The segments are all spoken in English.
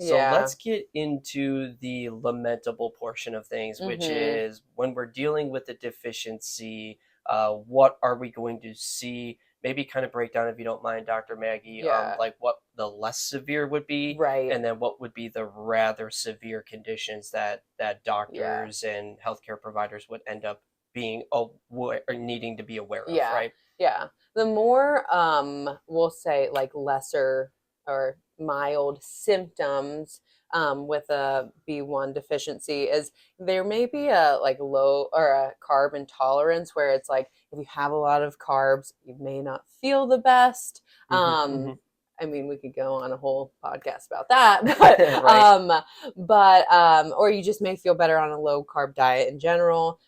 So Yeah. let's get into the lamentable portion of things, which Mm-hmm. is when we're dealing with the deficiency, what are we going to see? Maybe kind of break down, if you don't mind, Dr. Maggie, Yeah. like what the less severe would be, Right. and then what would be the rather severe conditions that Yeah. doctors and healthcare providers would end up being aware or needing to be aware of, Yeah. right? Yeah. The more we'll say like lesser or mild symptoms with a B1 deficiency is there may be a like low or a carb intolerance where it's like if you have a lot of carbs, you may not feel the best. Hmm. Hmm. I mean, we could go on a whole podcast about that, but Right. or you just may feel better on a low carb diet in general.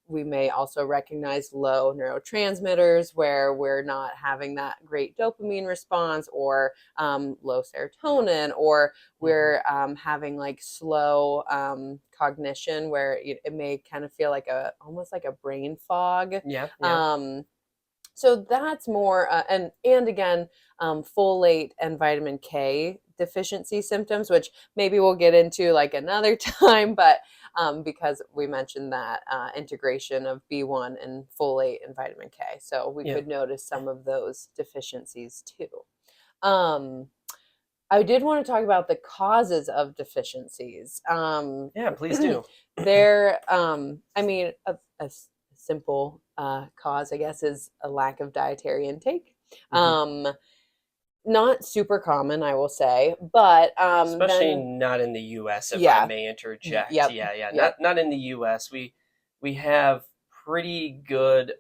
We may also recognize low neurotransmitters where we're not having that great dopamine response or low serotonin, or Hmm. we're having like slow cognition where it may kind of feel like almost like a brain fog. Yeah, yeah. Um, so that's more, and again, folate and vitamin K deficiency symptoms, which maybe we'll get into like another time, but because we mentioned that integration of B1 and folate and vitamin K, so we Yeah. could notice some of those deficiencies too. Um, I did want to talk about the causes of deficiencies. Yeah, please do. I mean, a simple cause, I guess, is a lack of dietary intake. Hmm. Um, Not super common, I will say, but Especially then, not in the US, if I yeah, may interject. yep, Yeah, yeah. yep, Not in the US. We have pretty good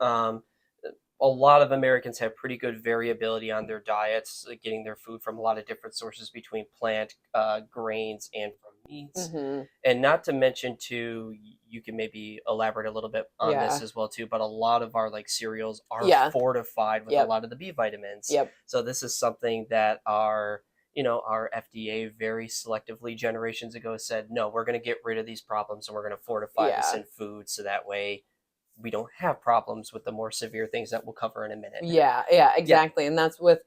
a lot of Americans have pretty good variability on their diets, like getting their food from a lot of different sources between plant, grains, and from meats. hmm, And not to mention, too, you can maybe elaborate a little bit on this yeah, as well, too. But a lot of our like cereals are yeah, fortified with a yep, lot of the B vitamins. yep, So this is something that our FDA very selectively generations ago said, no, we're going to get rid of these problems and we're going to fortify this yeah. in food so that way we don't have problems with the more severe things that we'll cover in a minute. Yeah, yeah, Yeah. exactly. And that's with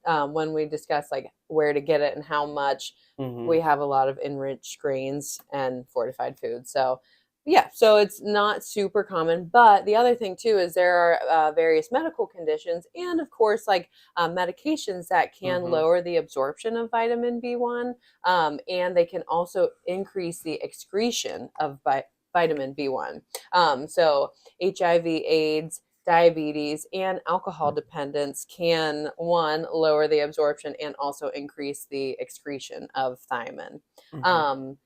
when we discuss like where to get it and how much, Hmm. we have a lot of enriched grains and fortified foods. So yeah, so it's not super common. But the other thing too is there are various medical conditions and of course like medications that can Hmm. lower the absorption of vitamin B1, and they can also increase the excretion of vitamin B1. So HIV/AIDS, diabetes, and alcohol dependence can, one, lower the absorption and also increase the excretion of thiamine. Hmm. Um,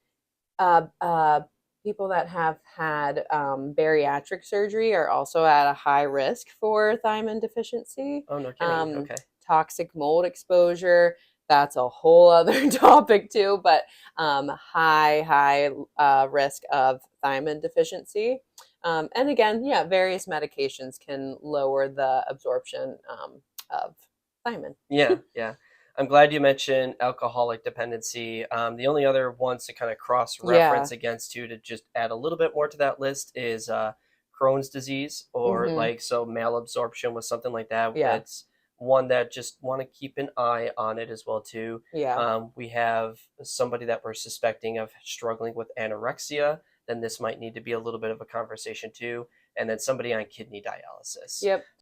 uh, uh, People that have had bariatric surgery are also at a high risk for thiamine deficiency. Oh, no kidding. Um, Okay. Toxic mold exposure, that's a whole other topic too, but high risk of thiamine deficiency. And again, yeah, various medications can lower the absorption of thiamine. Yeah, yeah. I'm glad you mentioned alcoholic dependency. The only other ones to kind of cross Yeah. reference against to just add a little bit more to that list is Crohn's disease, or Hmm. like so malabsorption with something like that. Yeah. It's one that just want to keep an eye on it as well too. Yeah. We have somebody that we're suspecting of struggling with anorexia. Then this might need to be a little bit of a conversation too. And then somebody on kidney dialysis. Yep.